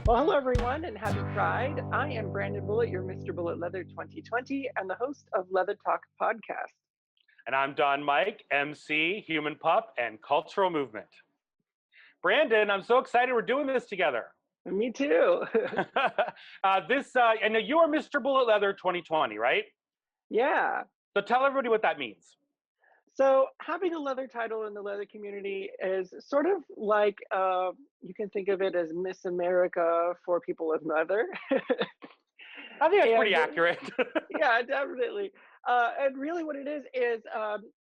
Well, hello everyone and happy Pride. I am Brandon Bullitt, your Mr. Bullitt Leather 2020 and the host of Leather Talk podcast. And I'm Don Mike, MC, Human Pup, and Cultural Movement. Brandon, I'm so excited we're doing this together. Me too. I know you are Mr. Bullitt Leather 2020, right? Yeah. So tell everybody what that means. So having a leather title in the leather community is sort of like, you can think of it as Miss America for people with leather. I think that's pretty accurate. Yeah, definitely. And really what it is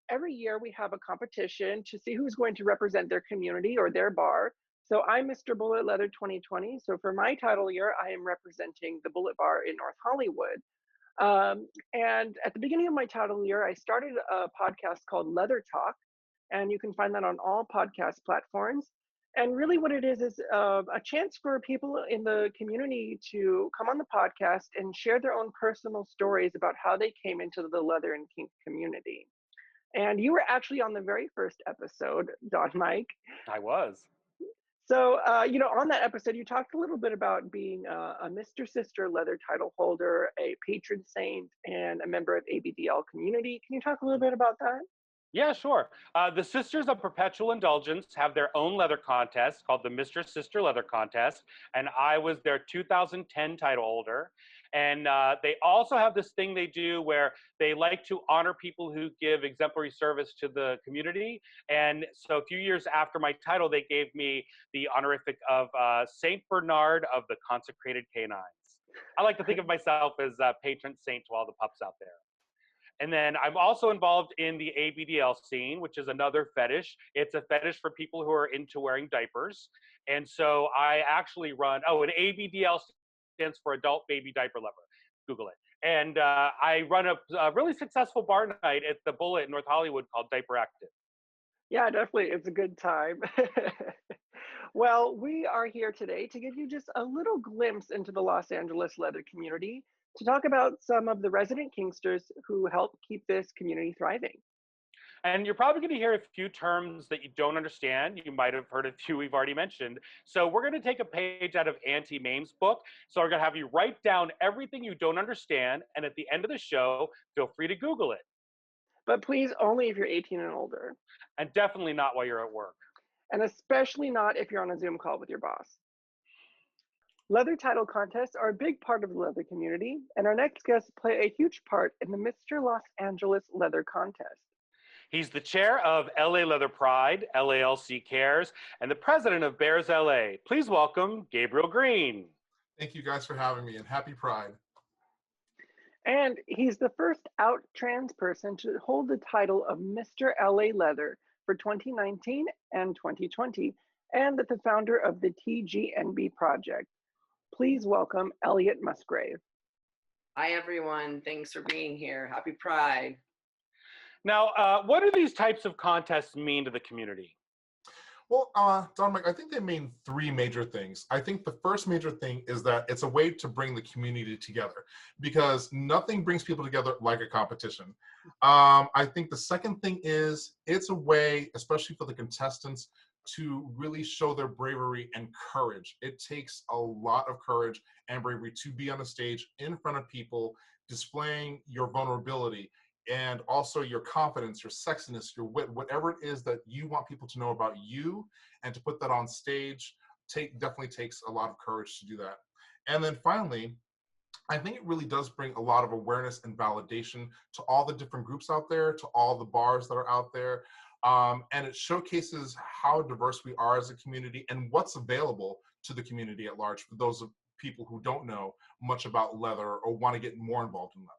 every year we have a competition to see who's going to represent their community or their bar. So I'm Mr. Bullitt Leather 2020. So for my title year, I am representing the Bullitt Bar in North Hollywood. And at the beginning of my title year, I started a podcast called Leather Talk, and you can find that on all podcast platforms. And really what it is a chance for people in the community to come on the podcast and share their own personal stories about how they came into the leather and kink community. And you were actually on the very first episode, Don Mike. I was. So, on that episode, you talked a little bit about being a Mr. Sister leather title holder, a patron saint, and a member of ABDL community. Can you talk a little bit about that? Yeah, sure. The Sisters of Perpetual Indulgence have their own leather contest called the Mr. Sister Leather Contest, and I was their 2010 title holder. And they also have this thing they do where they like to honor people who give exemplary service to the community. And so a few years after my title, they gave me the honorific of Saint Bernard of the Consecrated Canines. I like to think of myself as patron saint to all the pups out there. And then I'm also involved in the ABDL scene, which is another fetish. It's a fetish for people who are into wearing diapers. And so I actually run, an ABDL stands for Adult Baby Diaper Lover. Google it. And I run a really successful bar night at the Bullitt in North Hollywood called Diaper Active. Yeah, definitely. It's a good time. Well, we are here today to give you just a little glimpse into the Los Angeles leather community, to talk about some of the resident kinksters who help keep this community thriving. And you're probably going to hear a few terms that you don't understand. You might have heard a few we've already mentioned. So we're going to take a page out of Auntie Mame's book. So we're going to have you write down everything you don't understand. And at the end of the show, feel free to Google it. But please, only if you're 18 and older. And definitely not while you're at work. And especially not if you're on a Zoom call with your boss. Leather title contests are a big part of the leather community, and our next guests play a huge part in the Mr. Los Angeles Leather Contest. He's the chair of LA Leather Pride, LALC Cares, and the president of Bears LA. Please welcome Gabriel Green. Thank you guys for having me, and happy Pride. And he's the first out trans person to hold the title of Mr. LA Leather for 2019 and 2020, and the founder of the TGNB Project. Please welcome Elliot Musgrave. Hi, everyone. Thanks for being here. Happy Pride. Now, what do these types of contests mean to the community? Well, Don Mike, I think they mean three major things. I think the first major thing is that it's a way to bring the community together, because nothing brings people together like a competition. I think the second thing is it's a way, especially for the contestants, to really show their bravery and courage. It takes a lot of courage and bravery to be on a stage in front of people, displaying your vulnerability and also your confidence, your sexiness, your wit, whatever it is that you want people to know about you, and to put that on stage definitely takes a lot of courage to do that. And then finally, I think it really does bring a lot of awareness and validation to all the different groups out there, to all the bars that are out there. And it showcases how diverse we are as a community and what's available to the community at large for those of people who don't know much about leather or want to get more involved in leather.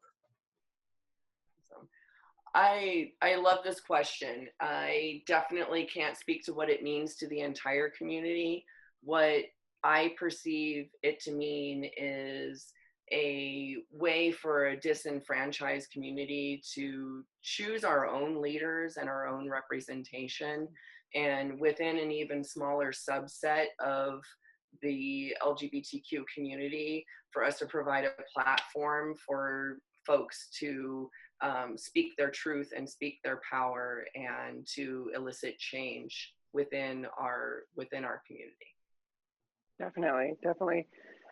I love this question. I definitely can't speak to what it means to the entire community. What I perceive it to mean is a way for a disenfranchised community to choose our own leaders and our own representation, and within an even smaller subset of the LGBTQ community, for us to provide a platform for folks to speak their truth and speak their power, and to elicit change within our community. Definitely, definitely.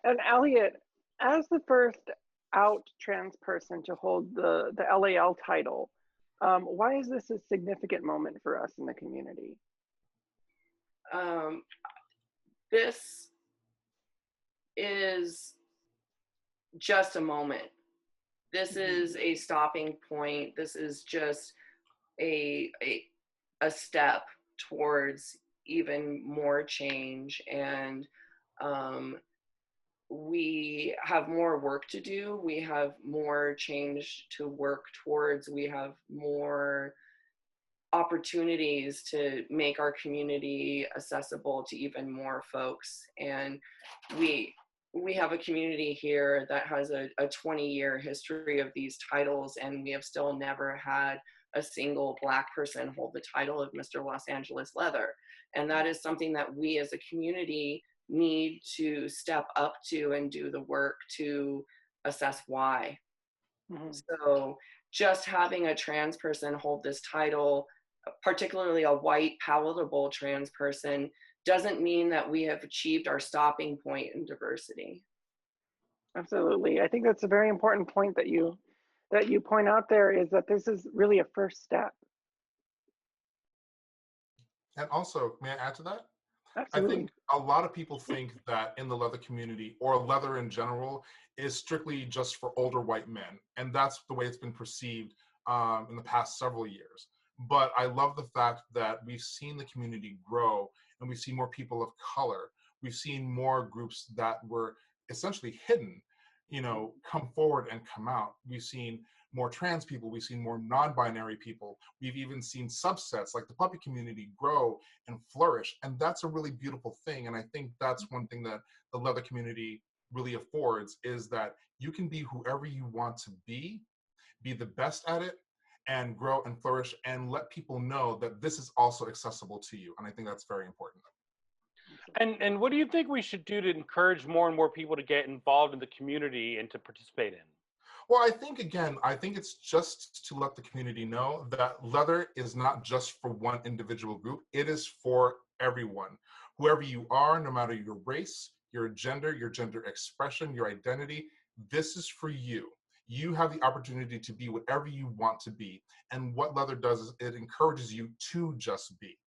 And Elliot, as the first out trans person to hold the LAL title, why is this a significant moment for us in the community? This is just a moment. This is a stopping point. This is just a step towards even more change, and we have more work to do. We have more change to work towards. We have more opportunities to make our community accessible to even more folks. And we have a community here that has a 20-year history of these titles, and we have still never had a single Black person hold the title of Mr. Los Angeles Leather. And that is something that we as a community need to step up to and do the work to assess why. Mm-hmm. So just having a trans person hold this title, particularly a white, palatable trans person, doesn't mean that we have achieved our stopping point in diversity. Absolutely. I think that's a very important point that you point out there, is that this is really a first step. And also, may I add to that? Absolutely. I think a lot of people think that in the leather community, or leather in general, is strictly just for older white men. And that's the way it's been perceived in the past several years. But I love the fact that we've seen the community grow, and we've seen more people of color. We've seen more groups that were essentially hidden, come forward and come out. We've seen more trans people. We've seen more non-binary people. We've even seen subsets like the puppy community grow and flourish. And that's a really beautiful thing. And I think that's one thing that the leather community really affords, is that you can be whoever you want to be the best at it, and grow and flourish, and let people know that this is also accessible to you. And I think that's very important. And what do you think we should do to encourage more and more people to get involved in the community and to participate in? Well, I think it's just to let the community know that leather is not just for one individual group. It is for everyone. Whoever you are, no matter your race, your gender expression, your identity, this is for you. You have the opportunity to be whatever you want to be. And what leather does is it encourages you to just be.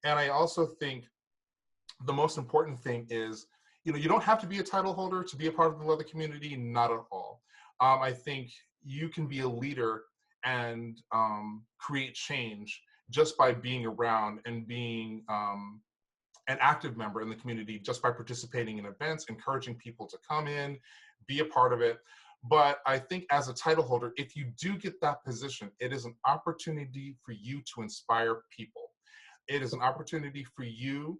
And I also think the most important thing is, you don't have to be a title holder to be a part of the leather community, not at all. I think you can be a leader and create change just by being around and being an active member in the community, just by participating in events, encouraging people to come in, be a part of it. But I think as a title holder, if you do get that position, it is an opportunity for you to inspire people. It is an opportunity for you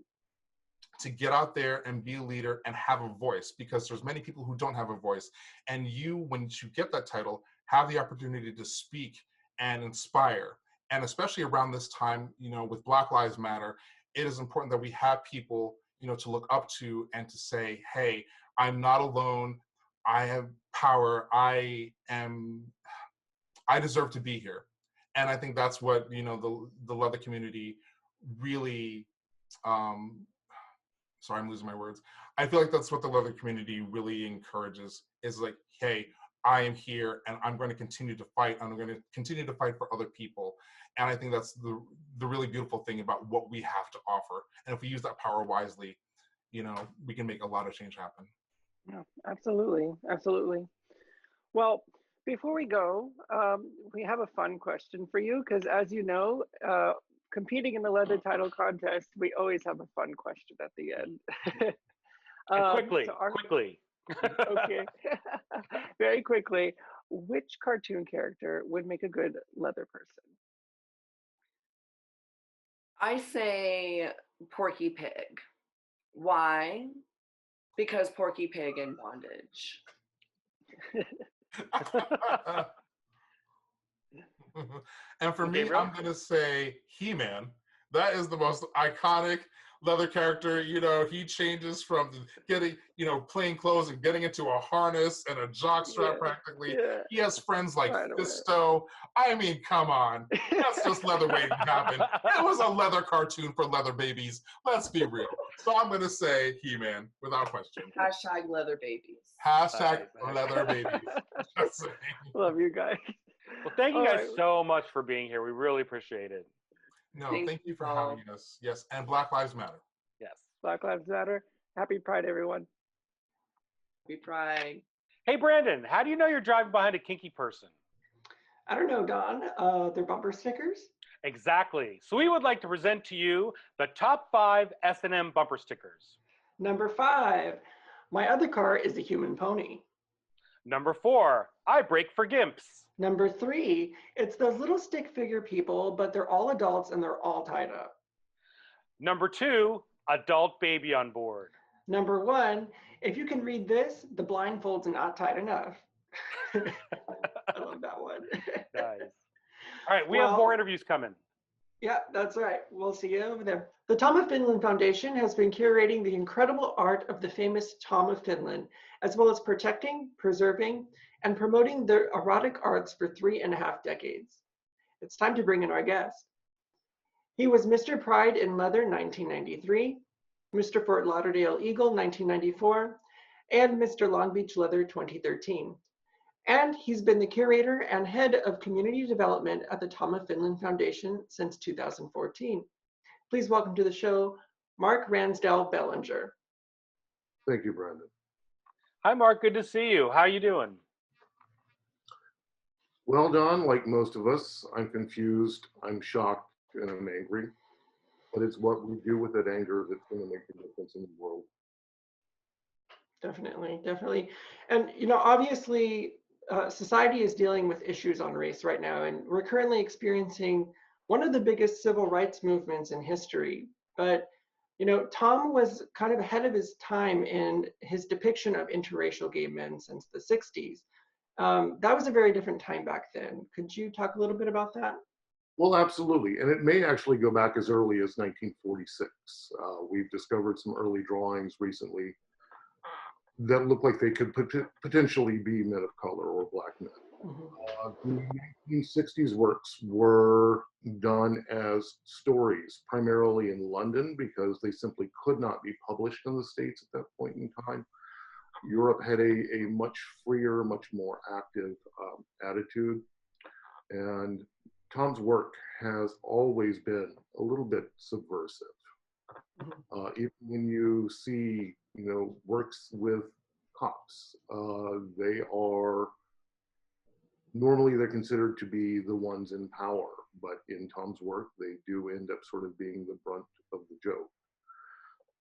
to get out there and be a leader and have a voice, because there's many people who don't have a voice. And you, when you get that title, have the opportunity to speak and inspire. And especially around this time, with Black Lives Matter, it is important that we have people, to look up to and to say, hey, I'm not alone. I have power. I deserve to be here. And I think that's what, the leather community really, sorry, I'm losing my words. I feel like that's what the leather community really encourages, is like, hey, I am here and I'm going to continue to fight. I'm going to continue to fight for other people. And I think that's the really beautiful thing about what we have to offer. And if we use that power wisely, we can make a lot of change happen. Yeah, absolutely. Absolutely. Well, before we go, we have a fun question for you, because as you know, competing in the leather title contest, we always have a fun question at the end. Quickly. Okay. Very quickly, which cartoon character would make a good leather person? I say Porky Pig. Why? Because Porky Pig in bondage. And for me, Gabriel? I'm going to say He-Man. That is the most iconic leather character. He changes from getting, plain clothes and getting into a harness and a jockstrap practically. Yeah. He has friends like Fisto. I mean, come on. That's just leather waiting to happen. It was a leather cartoon for leather babies. Let's be real. So I'm going to say He-Man, without question. Hashtag leather babies. Hashtag leather babies. Just saying. Love you guys. Well, thank you All guys right. so much for being here. We really appreciate it. No, Thank thank you for you all. having us. Yes, and Black Lives Matter. Yes. Black Lives Matter. Happy Pride, everyone. We Pride. Hey, Brandon, how do you know you're driving behind a kinky person? I don't know, Don. They're bumper stickers. Exactly. So we would like to present to you the top 5 S&M bumper stickers. Number 5, my other car is a human pony. Number 4, I brake for gimps. Number 3, it's those little stick figure people, but they're all adults and they're all tied up. Number 2, adult baby on board. Number 1, if you can read this, the blindfold's not tight enough. I love that one. Nice. All right, we have more interviews coming. Yeah, that's right. We'll see you over there. The Tom of Finland Foundation has been curating the incredible art of the famous Tom of Finland, as well as protecting, preserving, and promoting the erotic arts for 3.5 decades. It's time to bring in our guest. He was Mr. Pride in Leather 1993, Mr. Fort Lauderdale Eagle 1994, and Mr. Long Beach Leather 2013. And he's been the curator and head of community development at the Tom of Finland Foundation since 2014. Please welcome to the show, Marc Ransdell Bellenger. Thank you, Brandon. Hi, Mark. Good to see you. How are you doing? Well, Don, like most of us, I'm confused, I'm shocked, and I'm angry. But it's what we do with that anger that's going to make the difference in the world. Definitely, definitely. And, you know, obviously, society is dealing with issues on race right now, and we're currently experiencing one of the biggest civil rights movements in history. But, you know, Tom was kind of ahead of his time in his depiction of interracial gay men since the 60s. That was a very different time back then. Could you talk a little bit about that? Well, absolutely. And it may actually go back as early as 1946. We've discovered some early drawings recently that look like they could potentially be men of color or black men. The 1960s works were done as stories, primarily in London, because they simply could not be published in the States at that point in time. Europe had a much freer, much more active attitude. And Tom's work has always been a little bit subversive. Even when you see, you know, works with cops, normally they're considered to be the ones in power, but in Tom's work, they do end up sort of being the brunt of the joke.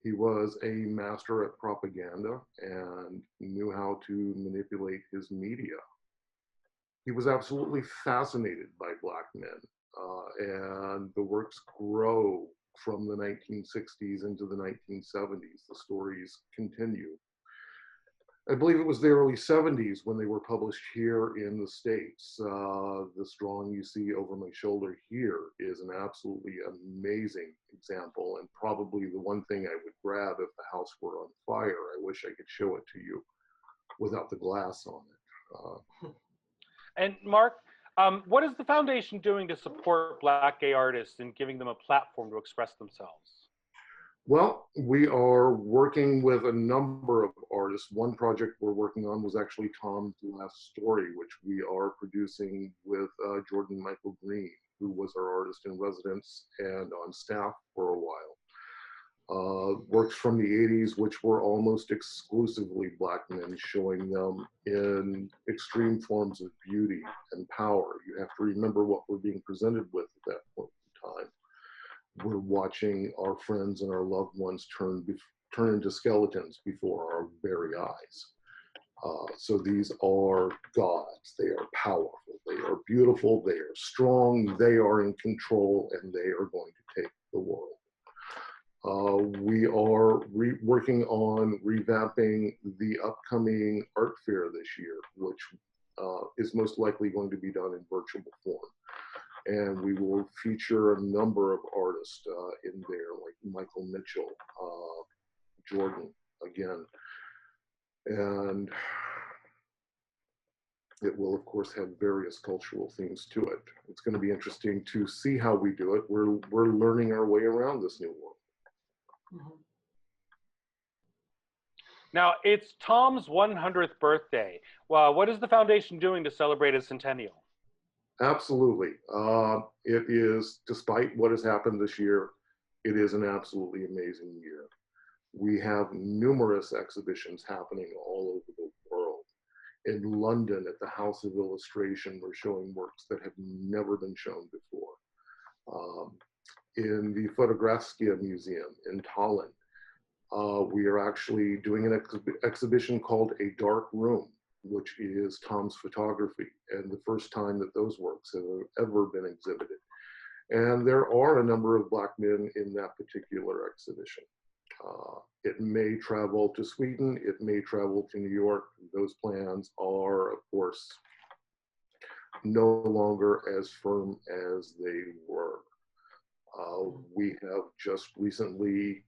He was a master at propaganda and knew how to manipulate his media. He was absolutely fascinated by black men, and the works grow from the 1960s into the 1970s. The stories continue. I believe it was the early 70s when they were published here in the States. This drawing you see over my shoulder here is an absolutely amazing example, and probably the one thing I would grab if the house were on fire. I wish I could show it to you without the glass on it. And Mark, what is the foundation doing to support Black gay artists and giving them a platform to express themselves? Well, we are working with a number of artists. One project we're working on was actually Tom's last story, which we are producing with Jordan Michael Green, who was our artist in residence and on staff for a while. Works from the 80s, which were almost exclusively black men, showing them in extreme forms of beauty and power. You have to remember what we're being presented with at that point in time. We're watching our friends and our loved ones turn into skeletons before our very eyes. So these are gods. They are powerful. They are beautiful. They are strong. They are in control, and they are going to take the world. We are working on revamping the upcoming art fair this year, which is most likely going to be done in virtual form. And we will feature a number of artists in there, like Michael Mitchell, Jordan, again. And it will, of course, have various cultural themes to it. It's going to be interesting to see how we do it. We're learning our way around this new world. Now, it's Tom's 100th birthday. Well, what is the foundation doing to celebrate his centennial? Absolutely. It is, despite what has happened this year, it is an absolutely amazing year. We have numerous exhibitions happening all over the world. In London, at the House of Illustration, we're showing works that have never been shown before. In the Fotografskia Museum in Tallinn, we are actually doing an exhibition called A Dark Room, which is Tom's photography, and the first time that those works have ever been exhibited. And there are a number of Black men in that particular exhibition. It may travel to Sweden, it may travel to New York. Those plans are, of course, no longer as firm as they were. We have just recently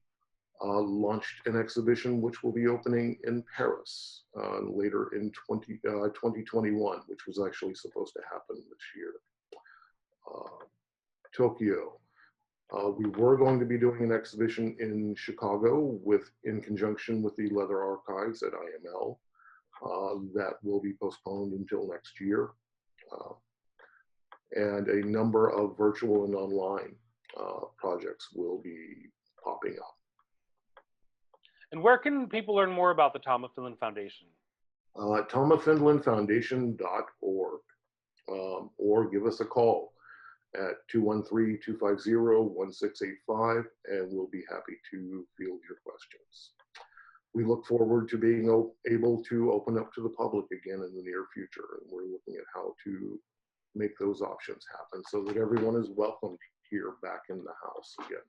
launched an exhibition which will be opening in Paris later in 2021, which was actually supposed to happen this year. Tokyo. We were going to be doing an exhibition in Chicago in conjunction with the Leather Archives at IML. That will be postponed until next year. And a number of virtual and online projects will be popping up. And where can people learn more about the Tom of Finland Foundation? TomofFinlandFoundation.org, or give us a call at 213-250-1685, and we'll be happy to field your questions. We look forward to being able to open up to the public again in the near future, and we're looking at how to make those options happen so that everyone is welcomed here back in the house again.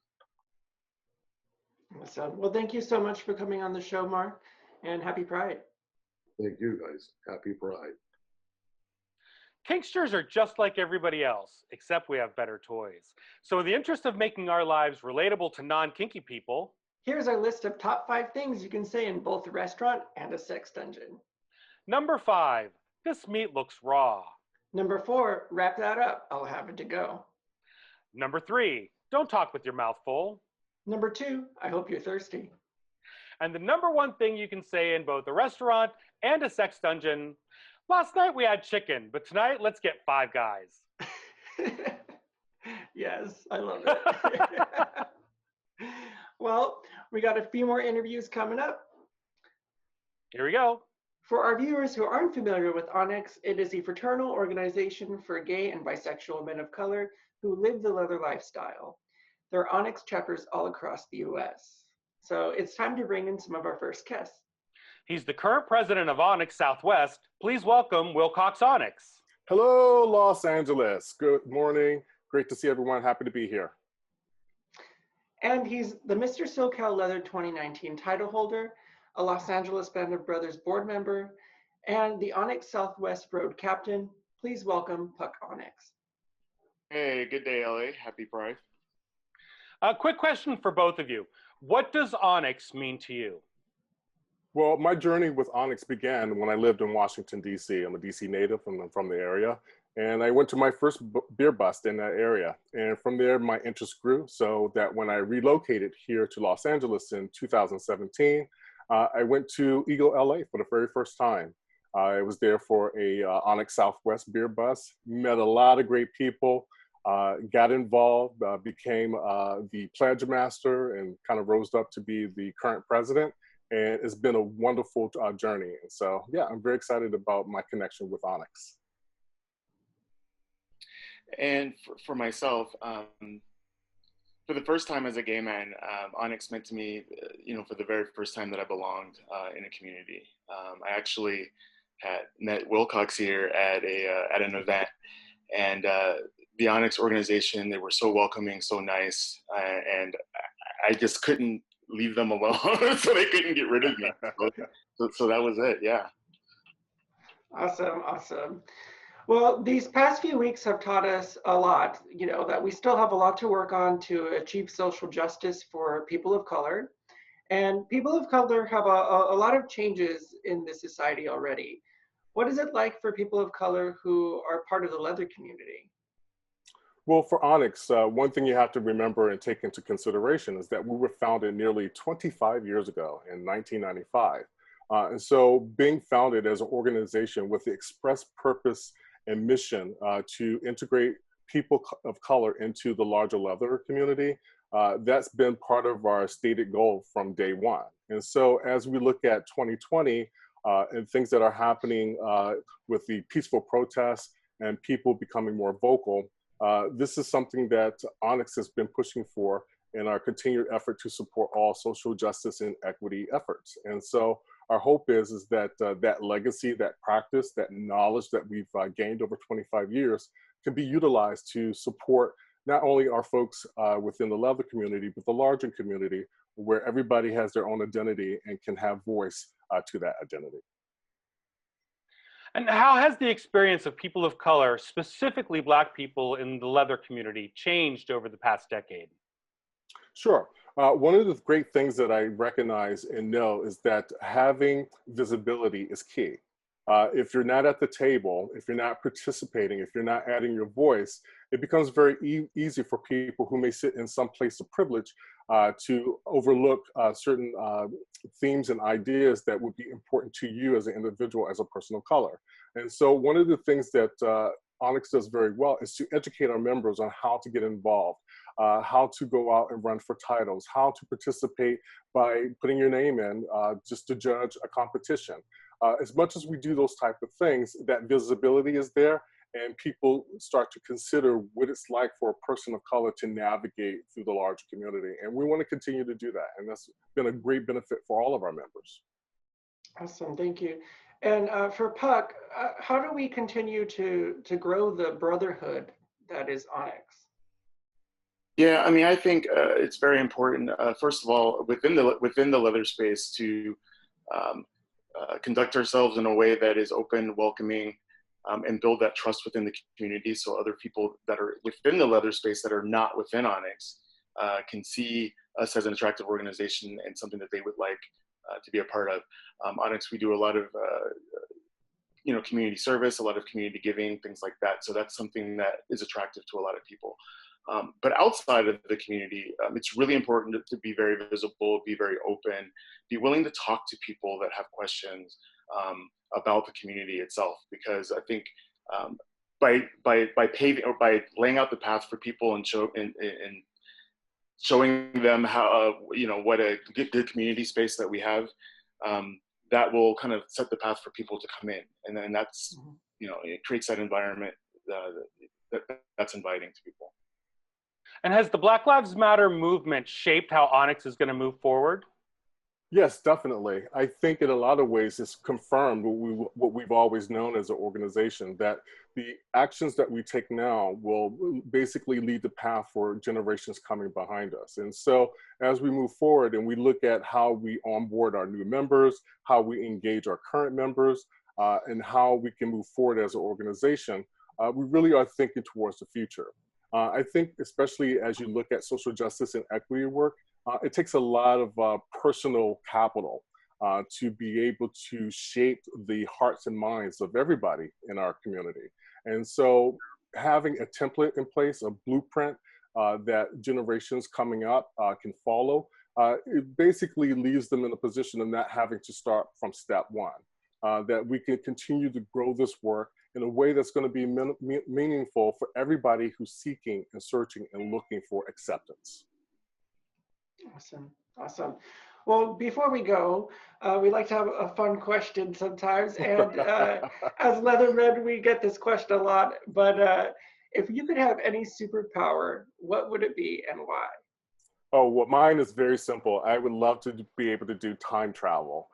Awesome. Well, thank you so much for coming on the show, Marc, and happy Pride. Thank you, guys. Happy Pride. Kinksters are just like everybody else, except we have better toys. So in the interest of making our lives relatable to non-kinky people, here's our list of top 5 things you can say in both a restaurant and a sex dungeon. Number 5, this meat looks raw. Number 4, wrap that up, I'll have it to go. Number 3, don't talk with your mouth full. Number 2, I hope you're thirsty. And the number 1 thing you can say in both a restaurant and a sex dungeon, last night we had chicken, but tonight let's get 5 guys. Yes, I love it. Well, we got a few more interviews coming up. Here we go. For our viewers who aren't familiar with Onyx, it is a fraternal organization for gay and bisexual men of color who live the leather lifestyle. There are Onyx chapters all across the US. So it's time to bring in some of our first guests. He's the current president of Onyx Southwest. Please welcome Wilcox Onyx. Hello, Los Angeles. Good morning. Great to see everyone. Happy to be here. And he's the Mr. SoCal Leather 2019 title holder, a Los Angeles Band of Brothers board member, and the Onyx Southwest Road captain. Please welcome Puck Onyx. Hey, good day, LA. Happy Pride. A quick question for both of you. What does Onyx mean to you? Well, my journey with Onyx began when I lived in Washington, D.C. I'm a D.C. native and I'm from the area. And I went to my first beer bust in that area. And from there, my interest grew so that when I relocated here to Los Angeles in 2017, I went to Eagle, LA for the very first time. I was there for a Onyx Southwest beer bust, met a lot of great people, got involved, became the pledge master and kind of rose up to be the current president. And it's been a wonderful journey. And so, yeah, I'm very excited about my connection with Onyx. And for myself, for the first time as a gay man, Onyx meant to me, for the very first time that I belonged in a community. I actually had met Wilcox here at an event, and the Onyx organization, they were so welcoming, so nice, and I just couldn't leave them alone, so they couldn't get rid of me. So that was it, yeah. Awesome, awesome. Well, these past few weeks have taught us a lot, that we still have a lot to work on to achieve social justice for people of color. And people of color have a lot of changes in this society already. What is it like for people of color who are part of the leather community? Well, for Onyx, one thing you have to remember and take into consideration is that we were founded nearly 25 years ago in 1995. And so being founded as an organization with the express purpose and mission to integrate people of color into the larger leather community, that's been part of our stated goal from day one. And so as we look at 2020 and things that are happening with the peaceful protests and people becoming more vocal, this is something that Onyx has been pushing for in our continued effort to support all social justice and equity efforts. And so our hope is that that legacy, that practice, that knowledge that we've gained over 25 years can be utilized to support not only our folks within the leather community, but the larger community where everybody has their own identity and can have voice to that identity. And how has the experience of people of color, specifically Black people in the leather community, changed over the past decade? Sure. One of the great things that I recognize and know is that having visibility is key. If you're not at the table, if you're not participating, if you're not adding your voice, it becomes very easy for people who may sit in some place of privilege to overlook certain themes and ideas that would be important to you as an individual, as a person of color. And so one of the things that Onyx does very well is to educate our members on how to get involved, how to go out and run for titles, how to participate by putting your name in just to judge a competition. As much as we do those type of things, that visibility is there and people start to consider what it's like for a person of color to navigate through the large community. And we want to continue to do that. And that's been a great benefit for all of our members. Awesome, thank you. And for Puck, how do we continue to grow the brotherhood that is Onyx? Yeah, I mean, I think it's very important, first of all, within the leather space to conduct ourselves in a way that is open, welcoming, and build that trust within the community so other people that are within the leather space that are not within Onyx can see us as an attractive organization and something that they would like to be a part of. Onyx, we do a lot of community service, a lot of community giving, things like that. So that's something that is attractive to a lot of people. But outside of the community, it's really important to be very visible, be very open, be willing to talk to people that have questions about the community itself. Because I think by paving or by laying out the path for people and showing them how what a good community space that we have, that will kind of set the path for people to come in, and then that's it creates that environment that's inviting to people. And has the Black Lives Matter movement shaped how Onyx is going to move forward? Yes, definitely. I think in a lot of ways it's confirmed what we've always known as an organization, that the actions that we take now will basically lead the path for generations coming behind us. And so as we move forward and we look at how we onboard our new members, how we engage our current members, and how we can move forward as an organization, we really are thinking towards the future. I think especially as you look at social justice and equity work, it takes a lot of personal capital to be able to shape the hearts and minds of everybody in our community. And so having a template in place, a blueprint that generations coming up can follow, it basically leaves them in a position of not having to start from step one, that we can continue to grow this work in a way that's going to be meaningful for everybody who's seeking and searching and looking for acceptance. Awesome, awesome. Well, before we go, we like to have a fun question sometimes, and as Leathermen, we get this question a lot, but if you could have any superpower, what would it be and why? Oh, well, mine is very simple. I would love to be able to do time travel.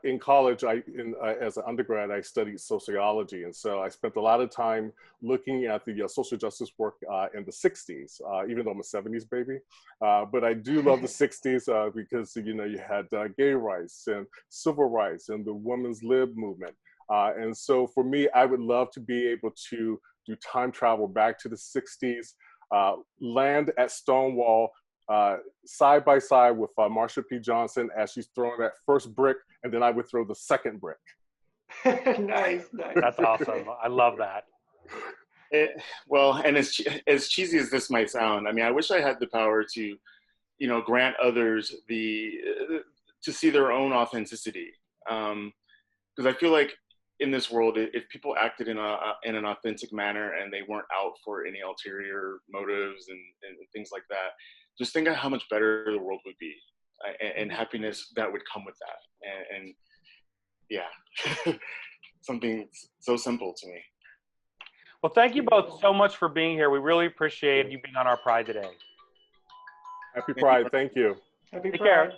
In college, as an undergrad, I studied sociology. And so I spent a lot of time looking at the social justice work in the 60s, even though I'm a 70s baby. But I do love the 60s because, you had gay rights and civil rights and the women's lib movement. And so for me, I would love to be able to do time travel back to the 60s, land at Stonewall, side by side with Marsha P. Johnson as she's throwing that first brick, and then I would throw the second brick. Nice, nice. That's awesome. I love that. Well, and as cheesy as this might sound, I mean, I wish I had the power to, grant others to see their own authenticity Because I feel like in this world, if people acted in an authentic manner and they weren't out for any ulterior motives and things like that, just think of how much better the world would be, and happiness that would come with that. And yeah, something so simple to me. Well, thank you both so much for being here. We really appreciate you being on our Pride today. Happy Pride. Thank you. Happy Take Pride. care.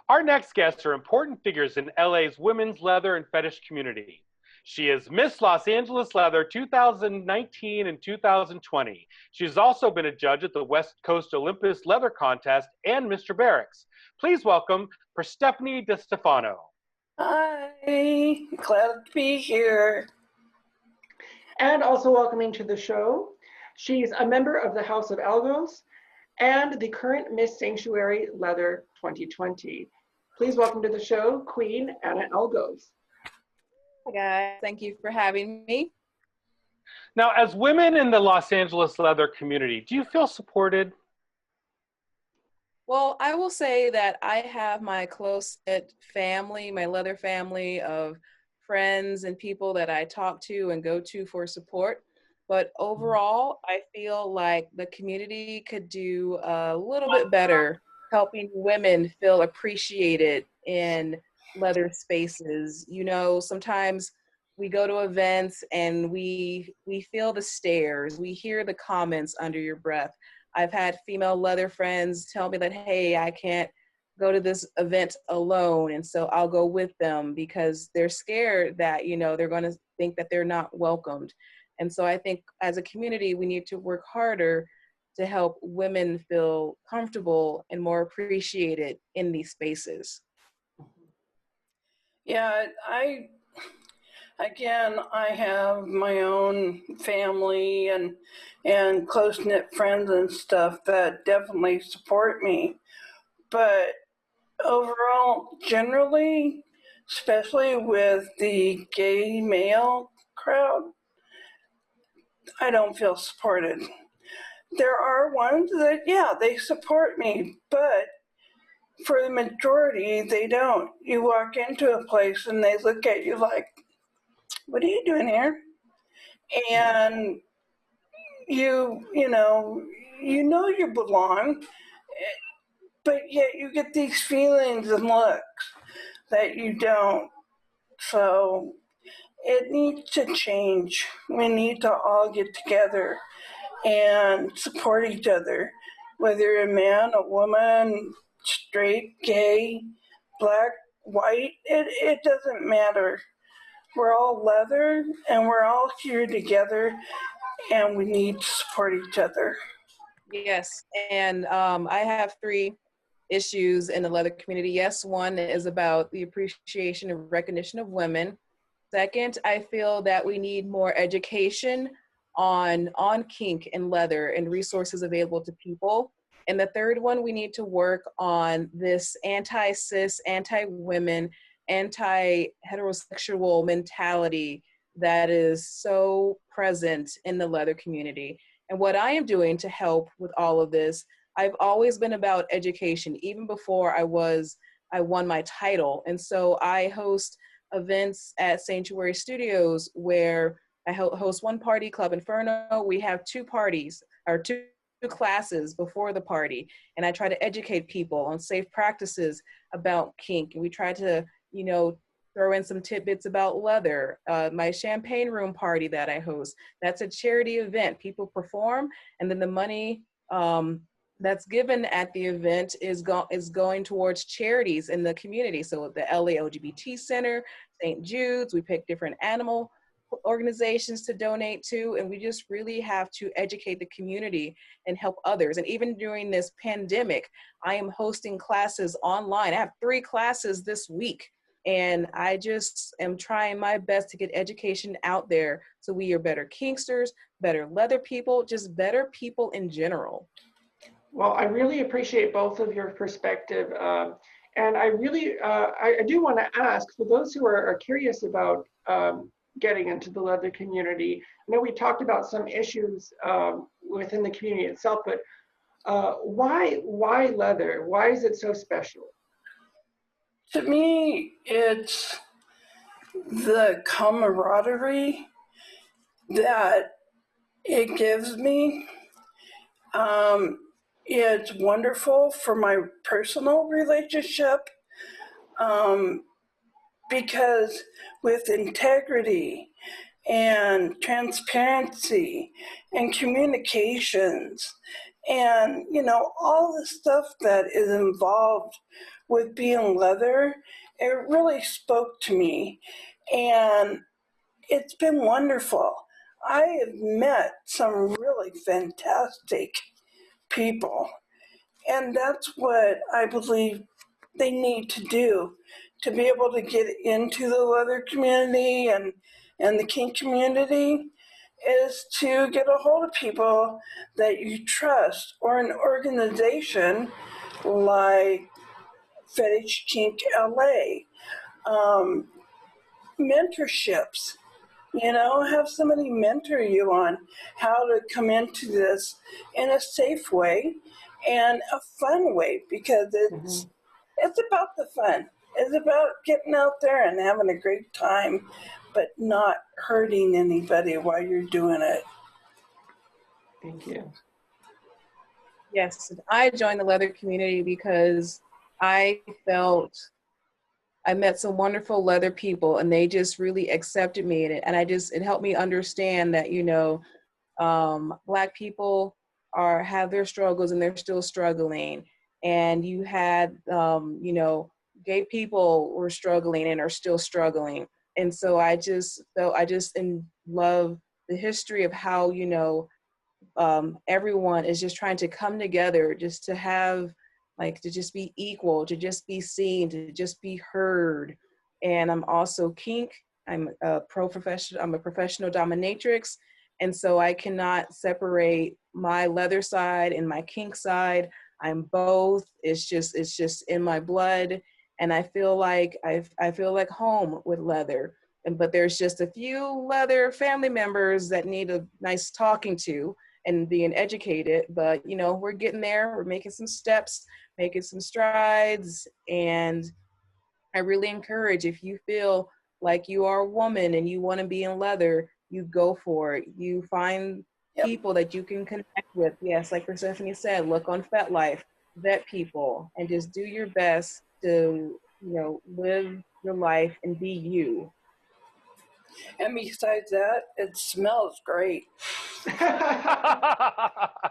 Our next guests are important figures in LA's women's leather and fetish community. She is Miss Los Angeles Leather 2019 and 2020. She's also been a judge at the West Coast Olympus Leather Contest and Mr. Barracks. Please welcome Persefonie Distefano. Hi, glad to be here. And also welcoming to the show, she's a member of the House of Algos and the current Miss Sanctuary Leather 2020. Please welcome to the show, Queen Anna Algos. Hi guys, thank you for having me. Now, as women in the Los Angeles leather community, do you feel supported? Well, I will say that I have my close-knit family, my leather family of friends and people that I talk to and go to for support. But overall, I feel like the community could do a little bit better helping women feel appreciated in leather spaces. You know, sometimes we go to events and we feel the stares, we hear the comments under your breath. I've had female leather friends tell me that, hey, I can't go to this event alone, and so I'll go with them because they're scared that, you know, they're going to think that they're not welcomed. And so I think as a community, we need to work harder to help women feel comfortable and more appreciated in these spaces. Yeah, I have my own family and close-knit friends and stuff that definitely support me. But overall, generally, especially with the gay male crowd, I don't feel supported. There are ones that, yeah, they support me, but for the majority, they don't. You walk into a place and they look at you like, what are you doing here? And you know you belong, but yet you get these feelings and looks that you don't. So it needs to change. We need to all get together and support each other, whether a man, a woman, straight, gay, black, white, it doesn't matter. We're all leather and we're all here together and we need to support each other. Yes, and I have 3 issues in the leather community. Yes, one is about the appreciation and recognition of women. Second, I feel that we need more education on kink and leather and resources available to people. And the third one, we need to work on this anti-cis, anti-women, anti-heterosexual mentality that is so present in the leather community. And what I am doing to help with all of this, I've always been about education, even before I won my title. And so I host events at Sanctuary Studios where I host one party, Club Inferno. We have 2 parties, or 2 classes before the party. And I try to educate people on safe practices about kink. And we try to, you know, throw in some tidbits about leather. My champagne room party that I host, that's a charity event. People perform, and then the money that's given at the event is going towards charities in the community. So the LA LGBT Center, St. Jude's, we pick different animal organizations to donate to, and we just really have to educate the community and help others. And even during this pandemic, I am hosting classes online. I have 3 classes this week, and I just am trying my best to get education out there so we are better kinksters, better leather people, just better people in general. Well, I really appreciate both of your perspective. And I really, I do want to ask, for those who are curious about getting into the leather community, I know we talked about some issues within the community itself, but why leather? Why is it so special? To me, it's the camaraderie that it gives me. It's wonderful for my personal relationship because with integrity and transparency and communications and, you know, all the stuff that is involved with being leather, it really spoke to me. And it's been wonderful. I have met some really fantastic people, and that's what I believe they need to do to be able to get into the leather community and the kink community is to get a hold of people that you trust or an organization like Fetish Kink LA, mentorships. You know, have somebody mentor you on how to come into this in a safe way and a fun way, because it's about the fun. It's about getting out there and having a great time, but not hurting anybody while you're doing it. Thank you. Yes, I joined the leather community because I felt I met some wonderful leather people, and they just really accepted me, and it helped me understand that, you know, Black people have their struggles and they're still struggling, and you had you know, gay people were struggling and are still struggling, and so I just felt love the history of how, you know, everyone is just trying to come together, just to have, like, to just be equal, to just be seen, to just be heard. And I'm also kink. I'm a professional dominatrix. And so I cannot separate my leather side and my kink side. I'm both. It's just in my blood. And I feel like I feel like home with leather. But there's just a few leather family members that need a nice talking to and being educated. But, you know, we're getting there. We're making some steps, making some strides. And I really encourage, if you feel like you are a woman and you want to be in leather, you go for it. You find people that you can connect with. Yes, like Persephone said, look on FetLife, vet people, and just do your best to, you know, live your life and be you. And besides that, it smells great. It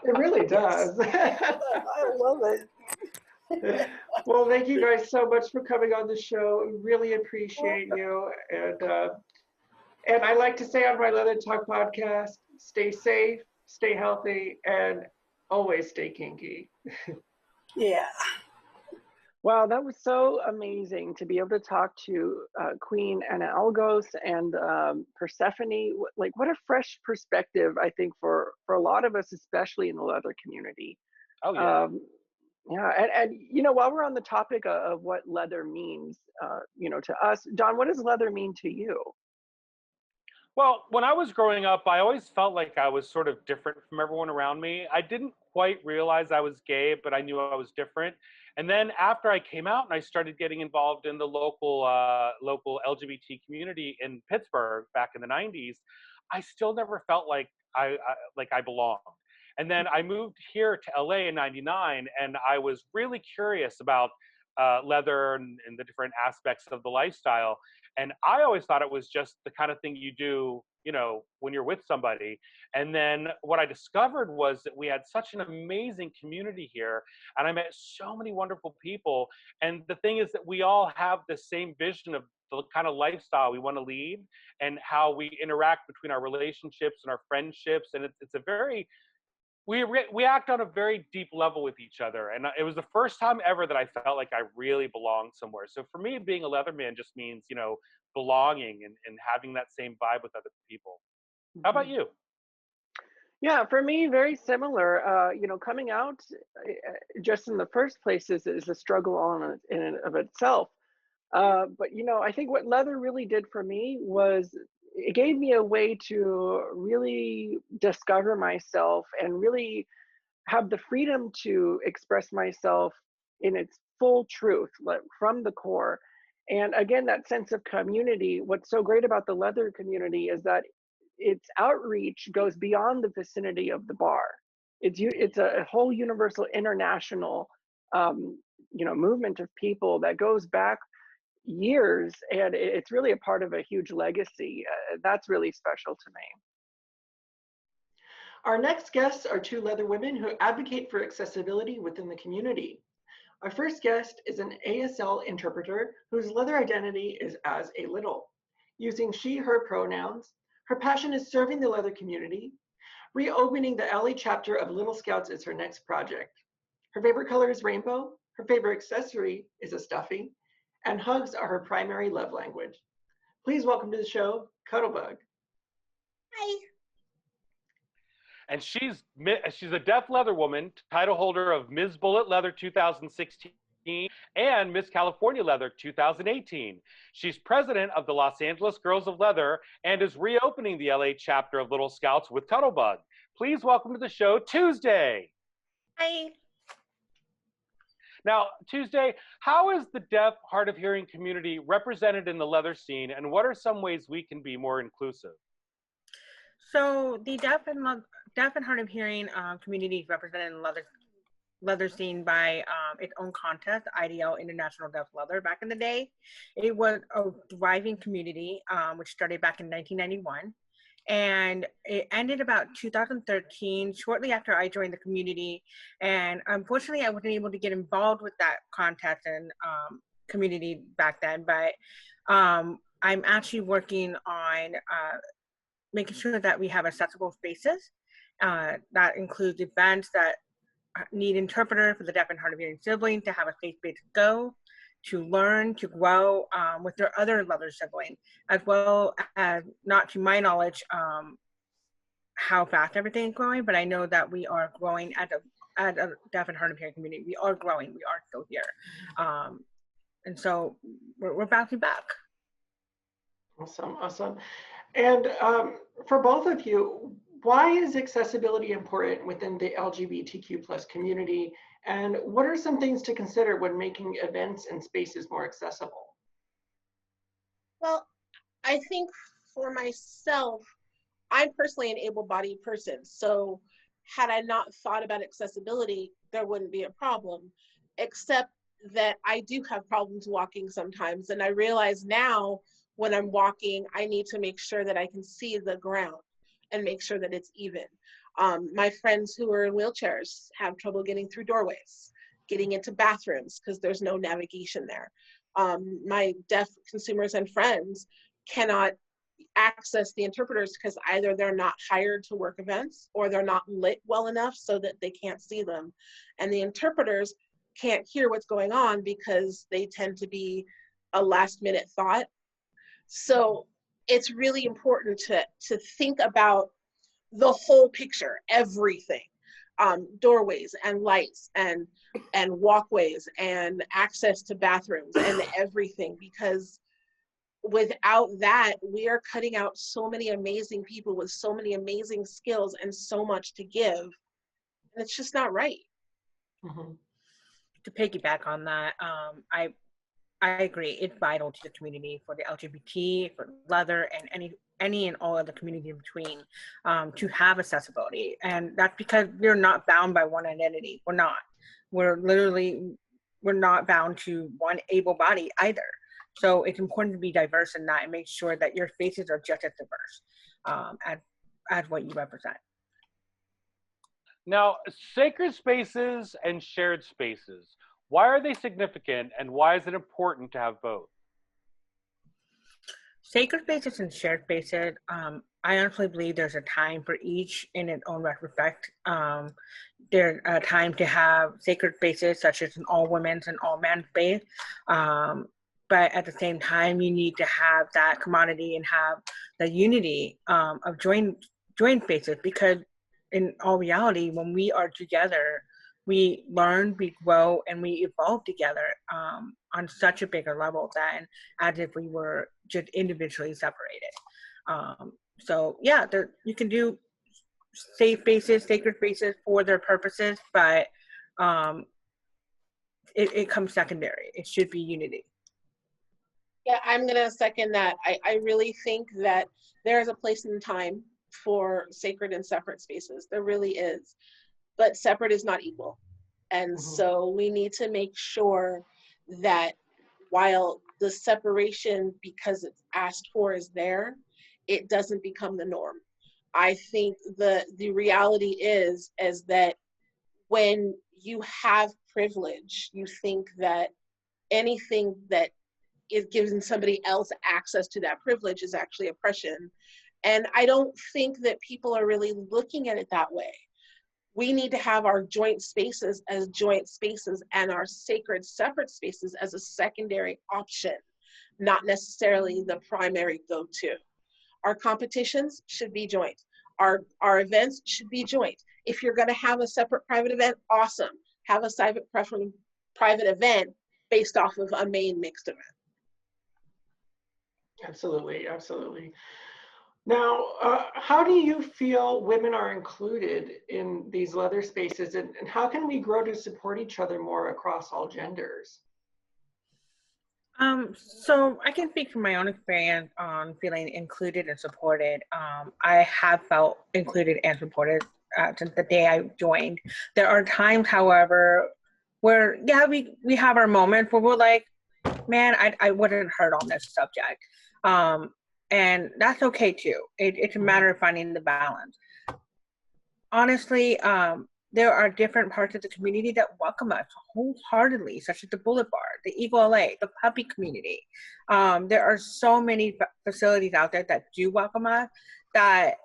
really does. I love it. Well, thank you guys so much for coming on the show. Really appreciate you. And I like to say on my Leather Talk podcast, stay safe, stay healthy, and always stay kinky. Yeah. Wow, that was so amazing to be able to talk to Queen and Algos and Persephone. Like, what a fresh perspective, I think, for a lot of us, especially in the leather community. Oh, yeah. Yeah, and you know, while we're on the topic of what leather means, you know, to us, Don, what does leather mean to you? Well, when I was growing up, I always felt like I was sort of different from everyone around me. I didn't quite realize I was gay, but I knew I was different. And then after I came out and I started getting involved in the local LGBT community in Pittsburgh back in the 90s, I still never felt like I belonged. And then I moved here to LA in '99, and I was really curious about leather and the different aspects of the lifestyle. And I always thought it was just the kind of thing you do, you know, when you're with somebody. And then what I discovered was that we had such an amazing community here, and I met so many wonderful people. And the thing is that we all have the same vision of the kind of lifestyle we want to lead and how we interact between our relationships and our friendships. And it's a very, we act on a very deep level with each other, and it was the first time ever that I felt like I really belonged somewhere. So for me, being a Leatherman just means, you know, belonging and having that same vibe with other people. How about you? Yeah, for me, very similar. You know, coming out just in the first place is a struggle in and of itself. But you know, I think what leather really did for me was it gave me a way to really discover myself and really have the freedom to express myself in its full truth, like from the core. And again, that sense of community, what's so great about the leather community is that its outreach goes beyond the vicinity of the bar. It's a whole universal international movement of people that goes back years, and it's really a part of a huge legacy. That's really special to me. Our next guests are two leather women who advocate for accessibility within the community. Our first guest is an ASL interpreter whose leather identity is as a little. Using she, her pronouns, her passion is serving the leather community. Reopening the LA chapter of Little Scouts is her next project. Her favorite color is rainbow, her favorite accessory is a stuffy, and hugs are her primary love language. Please welcome to the show, Cuddlebug. Hi. And she's a deaf leather woman, title holder of Ms. Bullet Leather 2016 and Miss California Leather 2018. She's president of the Los Angeles Girls of Leather and is reopening the LA chapter of Little Scouts with Cuddlebug. Please welcome to the show, Tuesday. Hi. Now, Tuesday, how is the deaf, hard of hearing community represented in the leather scene, and what are some ways we can be more inclusive? So the deaf and hard of hearing community is represented in the leather scene by its own contest, IDL International Deaf Leather. Back in the day, it was a thriving community, which started back in 1991. And it ended about 2013, shortly after I joined the community. And unfortunately, I wasn't able to get involved with that contest and community back then. But I'm actually working on making sure that we have accessible spaces. That includes events that need interpreter for the deaf and hard of hearing sibling to have a safe space to go, to learn, to grow with their other leather sibling, as well as, not to my knowledge, how fast everything is growing, but I know that we are growing as a deaf and hard of hearing community. We are growing, we are still here. And so we're bouncing back. Awesome, awesome. And for both of you, why is accessibility important within the LGBTQ plus community? And what are some things to consider when making events and spaces more accessible? Well, I think for myself, I'm personally an able-bodied person. So had I not thought about accessibility, there wouldn't be a problem, except that I do have problems walking sometimes. And I realize now when I'm walking, I need to make sure that I can see the ground and make sure that it's even. My friends who are in wheelchairs have trouble getting through doorways, getting into bathrooms because there's no navigation there. My deaf consumers and friends cannot access the interpreters because either they're not hired to work events or they're not lit well enough so that they can't see them. And the interpreters can't hear what's going on because they tend to be a last minute thought. So it's really important to think about the whole picture, everything, doorways and lights and walkways and access to bathrooms and everything, because without that, we are cutting out so many amazing people with so many amazing skills and so much to give. And it's just not right. Mm-hmm. To piggyback on that, I agree. It's vital to the community, for the LGBT, for leather, and any and all of the community in between, to have accessibility. And that's because we're not bound by one identity. We're not. We're not bound to one able body either. So it's important to be diverse in that and make sure that your faces are just as diverse as what you represent. Now, sacred spaces and shared spaces, why are they significant, and why is it important to have both? Sacred spaces and shared spaces, I honestly believe there's a time for each in its own respect. There's a time to have sacred spaces, such as an all women's and all men's space. But at the same time, you need to have that commodity and have the unity of joint spaces, because in all reality, when we are together, we learn, we grow, and we evolve together on such a bigger level than as if we were just individually separated. So yeah, you can do safe spaces, sacred spaces for their purposes, but it comes secondary. It should be unity. Yeah, I'm gonna second that. I really think that there is a place and time for sacred and separate spaces. There really is. But separate is not equal. And so we need to make sure that while the separation, because it's asked for, is there, it doesn't become the norm. I think the reality is that when you have privilege, you think that anything that is giving somebody else access to that privilege is actually oppression. And I don't think that people are really looking at it that way. We need to have our joint spaces as joint spaces and our sacred separate spaces as a secondary option, not necessarily the primary go-to. Our competitions should be joint. Our events should be joint. If you're gonna have a separate private event, awesome. Have a private event based off of a main mixed event. Absolutely, absolutely. Now, how do you feel women are included in these leather spaces, and how can we grow to support each other more across all genders? So I can speak from my own experience on feeling included and supported. I have felt included and supported since the day I joined. There are times, however, where, yeah, we have our moments where we're like, man, I wouldn't hurt on this subject. And that's okay too. It's a matter of finding the balance. Honestly, there are different parts of the community that welcome us wholeheartedly, such as the Bullet Bar, the Eagle LA, the puppy community. There are so many facilities out there that do welcome us, that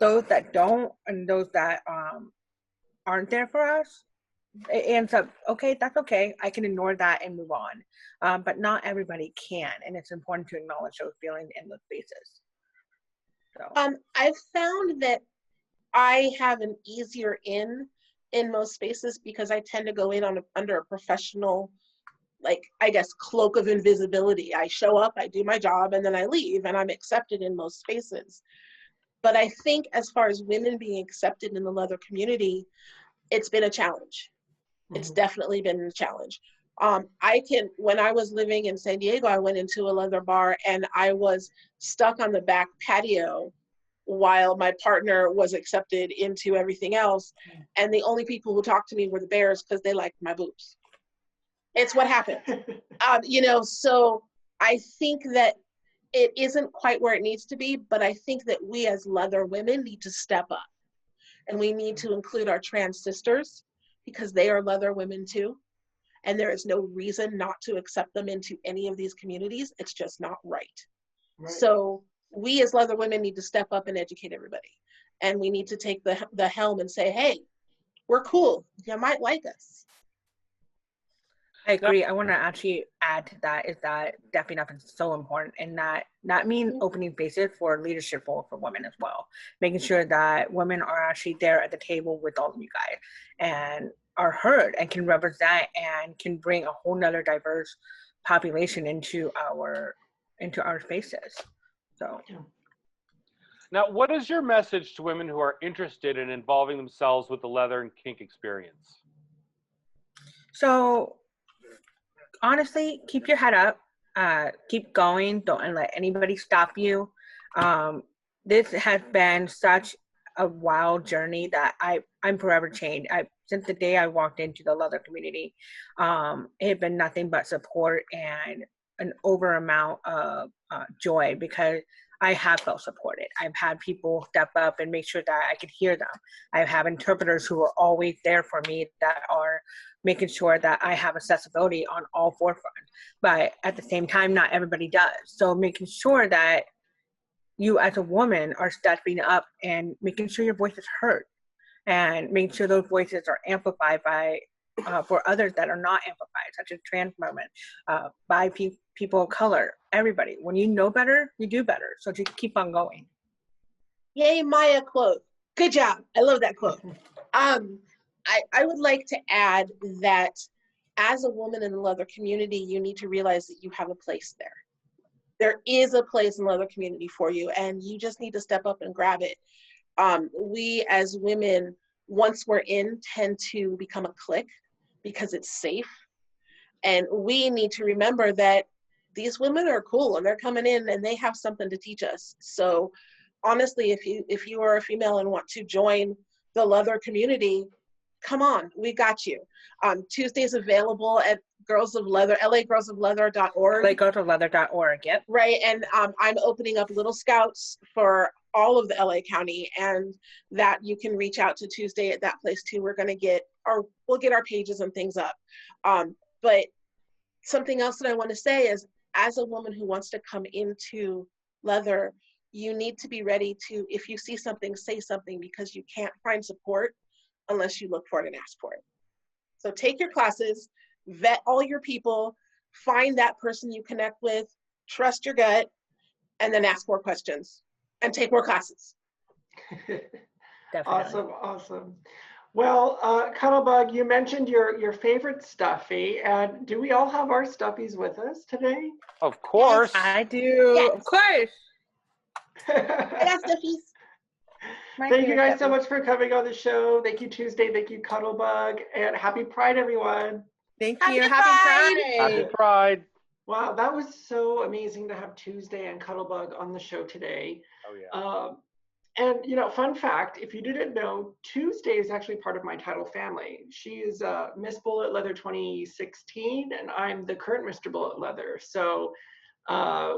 those that don't and those that aren't there for us, it ends up, okay, that's okay, I can ignore that and move on. But not everybody can, and it's important to acknowledge those feelings in those spaces. So. I've found that I have an easier in most spaces because I tend to go in under a professional, like, I guess, cloak of invisibility. I show up, I do my job, and then I leave, and I'm accepted in most spaces. But I think as far as women being accepted in the leather community, it's been a challenge. It's definitely been a challenge. When I was living in San Diego, I went into a leather bar and I was stuck on the back patio while my partner was accepted into everything else. And the only people who talked to me were the bears because they liked my boobs. It's what happened. So I think that it isn't quite where it needs to be, but I think that we as leather women need to step up, and we need to include our trans sisters because they are leather women too. And there is no reason not to accept them into any of these communities. It's just not right. So we as leather women need to step up and educate everybody. And we need to take the helm and say, hey, we're cool. You might like us. I agree. I want to actually add to that is that stepping up is so important, and that means opening spaces for leadership role for women as well. Making sure that women are actually there at the table with all of you guys and are heard and can represent and can bring a whole nother diverse population into our spaces. So. Now, what is your message to women who are interested in involving themselves with the leather and kink experience? So, honestly, keep your head up, keep going, don't let anybody stop you. This has been such a wild journey that I'm forever changed. Since the day I walked into the leather community, it had been nothing but support and an over amount of joy because I have felt supported. I've had people step up and make sure that I could hear them. I have interpreters who are always there for me that are making sure that I have accessibility on all forefronts. But at the same time, not everybody does. So making sure that you as a woman are stepping up and making sure your voice is heard and making sure those voices are amplified by for others that are not amplified, such as trans women, by people of color, everybody. When you know better, you do better. So just keep on going. Yay, Maya quote. Good job. I love that quote. I would like to add that as a woman in the leather community, you need to realize that you have a place there. There is a place in the leather community for you, and you just need to step up and grab it. We as women, once we're in, tend to become a clique because it's safe. And we need to remember that these women are cool and they're coming in and they have something to teach us. So honestly, if you are a female and want to join the leather community, come on, we got you. Tuesday's available at Girls of Leather, LAgirlsofleather.org. LAgirlsofleather.org, yep. Right, and I'm opening up Little Scouts for all of the LA County, and that you can reach out to Tuesday at that place too. We'll get our pages and things up. But something else that I want to say is, as a woman who wants to come into leather, you need to be ready to, if you see something, say something, because you can't find support unless you look for it and ask for it. So take your classes, vet all your people, find that person you connect with, trust your gut, and then ask more questions and take more classes. Definitely. Awesome. Well, Cuddlebug, you mentioned your favorite stuffy, and do we all have our stuffies with us today? Of course. I do. Yes. Of course. I got stuffies. Thank you guys so much for coming on the show. Thank you, Tuesday. Thank you, Cuddlebug. And happy Pride, everyone. Thank Happy you. Pride. Happy Pride. Happy Pride. Wow, that was so amazing to have Tuesday and Cuddlebug on the show today. Oh, yeah. And, fun fact, if you didn't know, Tuesday is actually part of my title family. She is Miss Bullet Leather 2016, and I'm the current Mr. Bullet Leather. So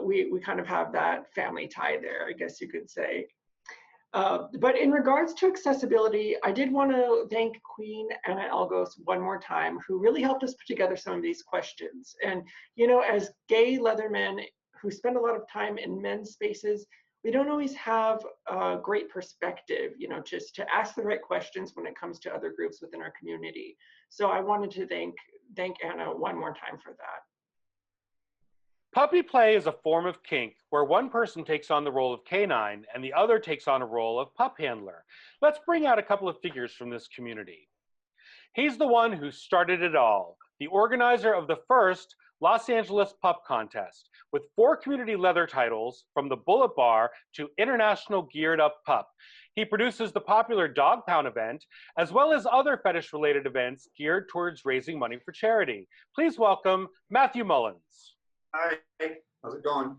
we kind of have that family tie there, I guess you could say. But in regards to accessibility, I did want to thank Queen Anna Algos one more time, who really helped us put together some of these questions. And, as gay leathermen who spend a lot of time in men's spaces, we don't always have a great perspective, just to ask the right questions when it comes to other groups within our community. So I wanted to thank Anna one more time for that. Puppy play is a form of kink where one person takes on the role of canine and the other takes on a role of pup handler. Let's bring out a couple of figures from this community. He's the one who started it all, the organizer of the first Los Angeles Pup Contest, with 4 community leather titles from the Bullet Bar to International Geared Up Pup. He produces the popular Dog Pound event, as well as other fetish-related events geared towards raising money for charity. Please welcome Matthew Mullins. Hi, how's it going?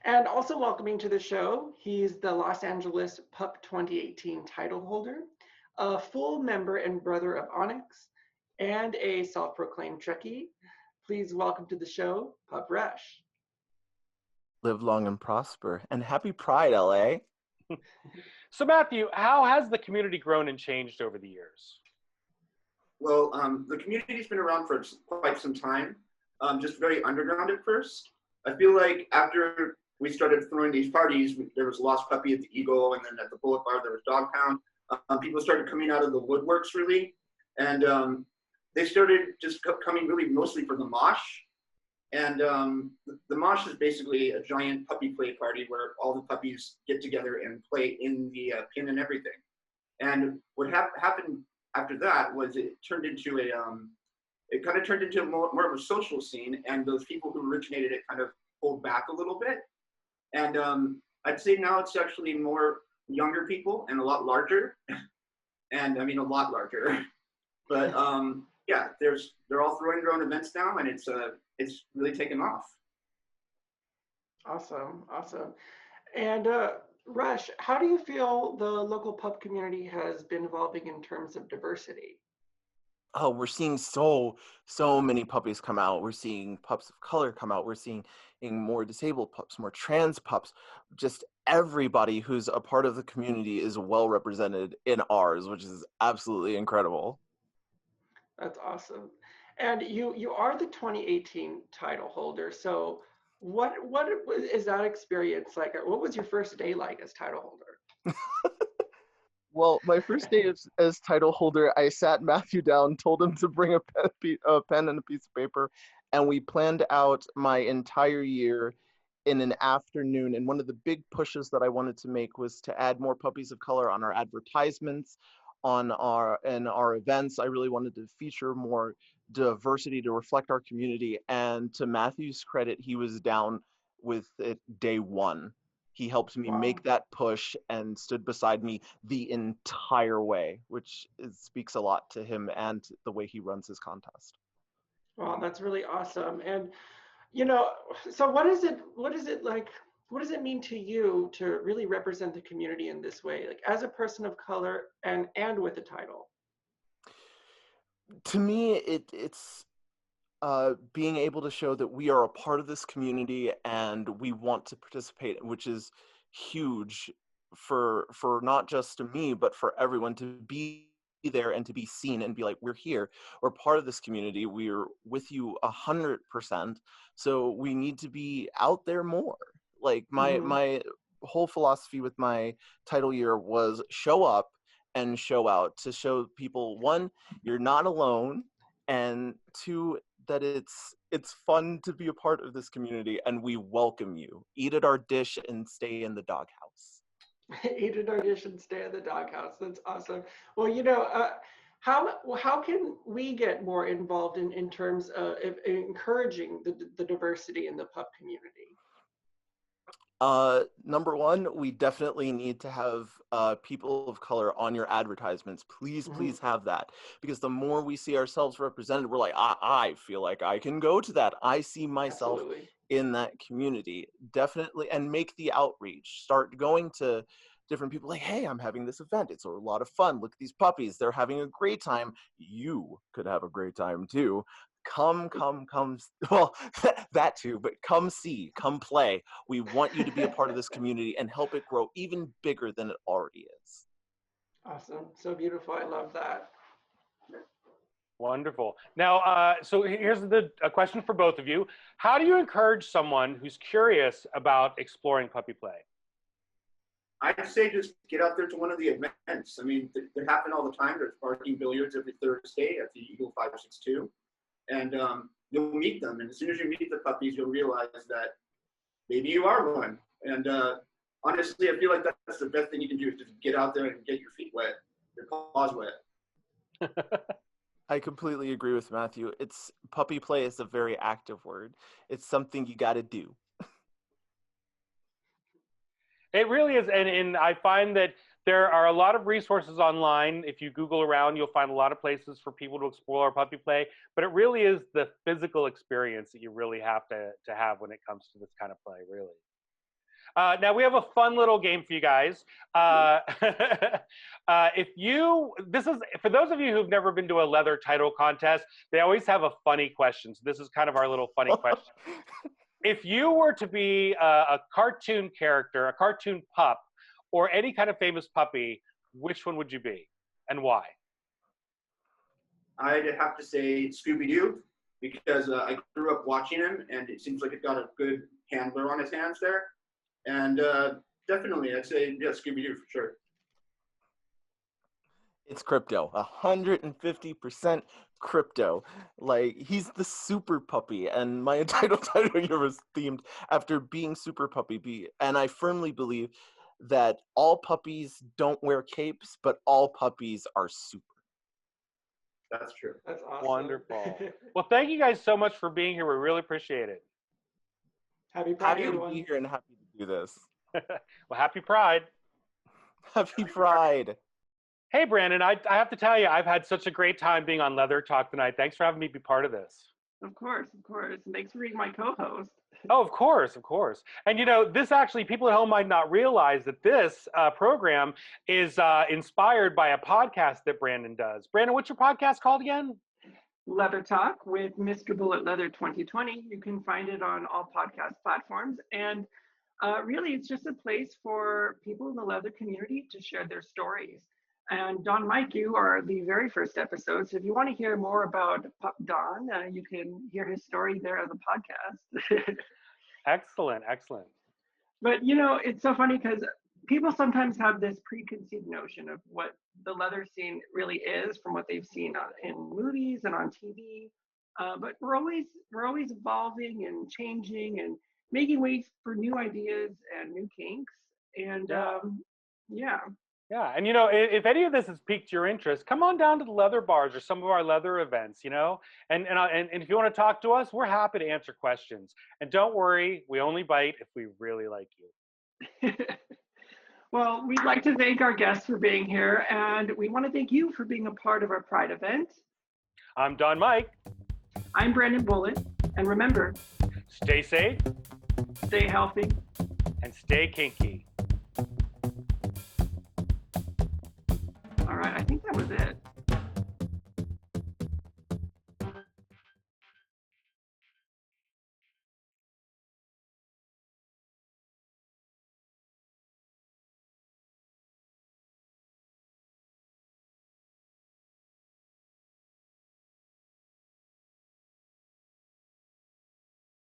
And also welcoming to the show, he's the Los Angeles Pup 2018 title holder, a full member and brother of Onyx, and a self-proclaimed Trekkie. Please welcome to the show, Pup Rush. Live long and prosper, and happy Pride, LA. So Matthew, how has the community grown and changed over the years? Well, the community's been around for quite some time, just very underground at first. I feel like after we started throwing these parties, there was Lost Puppy at the Eagle, and then at the Bullet Bar there was Dog Pound. People started coming out of the woodworks really, and they started just coming really mostly for the mosh. And the mosh is basically a giant puppy play party where all the puppies get together and play in the pin and everything. And what happened after that was it turned into it kind of turned into more of a social scene, and those people who originated it kind of pulled back a little bit. And I'd say now it's actually more younger people and a lot larger. And I mean, a lot larger. But yeah, they're all throwing their own events now, and it's really taken off. Awesome. And Rush, how do you feel the local pup community has been evolving in terms of diversity? Oh, we're seeing so many puppies come out. We're seeing pups of color come out. We're seeing more disabled pups, more trans pups. Just everybody who's a part of the community is well represented in ours, which is absolutely incredible. That's awesome. And you are the 2018 title holder. So what is that experience like? What was your first day like as title holder? Well, my first day as title holder, I sat Matthew down, told him to bring a pen and a piece of paper, and we planned out my entire year in an afternoon. And one of the big pushes that I wanted to make was to add more puppies of color on our advertisements, in our events. I really wanted to feature more diversity to reflect our community. And to Matthew's credit, he was down with it day one. He helped me make that push and stood beside me the entire way, which speaks a lot to him and the way he runs his contest. Wow, that's really awesome. And you know, so what is it like, what does it mean to you to really represent the community in this way, like as a person of color and with a title? To me, it's being able to show that we are a part of this community and we want to participate, which is huge for not just me, but for everyone to be there and to be seen and be like, we're here, we're part of this community, we're with you 100%. So we need to be out there more. Like my whole philosophy with my title year was show up and show out, to show people, one, you're not alone, and two, that it's fun to be a part of this community and we welcome you. Eat at our dish and stay in the doghouse. Eat at our dish and stay in the doghouse. That's awesome. Well, you know, how can we get more involved in terms of encouraging the diversity in the pup community? Number one, we definitely need to have people of color on your advertisements. Please, please have that. Because the more we see ourselves represented, we're like, I feel like I can go to that. I see myself in that community. Definitely. And make the outreach. Start going to different people like, hey, I'm having this event. It's a lot of fun. Look at these puppies. They're having a great time. You could have a great time too. Come, well, that too, but come see, come play. We want you to be a part of this community and help it grow even bigger than it already is. Awesome. So beautiful. I love that. Wonderful. Now, so here's a question for both of you. How do you encourage someone who's curious about exploring puppy play? I'd say just get out there to one of the events. I mean, they happen all the time. There's barking billiards every Thursday at the Eagle 562. And you'll meet them. And as soon as you meet the puppies, you'll realize that maybe you are one. And honestly, I feel like that's the best thing you can do, is just get out there and get your feet wet, your paws wet. I completely agree with Matthew. Puppy play is a very active word. It's something you got to do. It really is. And I find that there are a lot of resources online. If you Google around, you'll find a lot of places for people to explore puppy play. But it really is the physical experience that you really have to have when it comes to this kind of play, really. Now we have a fun little game for you guys. This is for those of you who've never been to a leather title contest, they always have a funny question. So this is kind of our little funny question. If you were to be a cartoon character, a cartoon pup, or any kind of famous puppy, which one would you be and why? I'd have to say Scooby-Doo, because I grew up watching him and it seems like it got a good handler on his hands there. And definitely, I'd say, yeah, Scooby-Doo for sure. It's Crypto, 150% Crypto. Like, he's the super puppy, and my entire title year was themed after being super puppy. And I firmly believe that all puppies don't wear capes, but all puppies are super. That's true. That's awesome. Wonderful. Well, thank you guys so much for being here. We really appreciate it. Happy Pride, happy everyone. to be here and happy to do this. Well, happy Pride. Happy Pride. Hey, Brandon, I have to tell you, I've had such a great time being on Leather Talk tonight. Thanks for having me be part of this. Of course. And thanks for being my co-host. Oh, of course. And you know, this actually, people at home might not realize that this program is inspired by a podcast that Brandon does. Brandon, what's your podcast called again? Leather Talk with Mr. Bullet Leather 2020. You can find it on all podcast platforms. And really, it's just a place for people in the leather community to share their stories. And Don Mike, you are the very first episode. So if you want to hear more about Pup Don, you can hear his story there on the podcast. Excellent. But, you know, it's so funny because people sometimes have this preconceived notion of what the leather scene really is from what they've seen in movies and on TV. But we're always evolving and changing and making ways for new ideas and new kinks. And Yeah, and you know, if any of this has piqued your interest, come on down to the leather bars or some of our leather events, you know, and if you want to talk to us, we're happy to answer questions. And don't worry, we only bite if we really like you. Well, we'd like to thank our guests for being here, and we want to thank you for being a part of our Pride event. I'm Don Mike. I'm Brandon Bullitt, and remember, Stay safe stay healthy. and stay kinky. All right, I think that was it.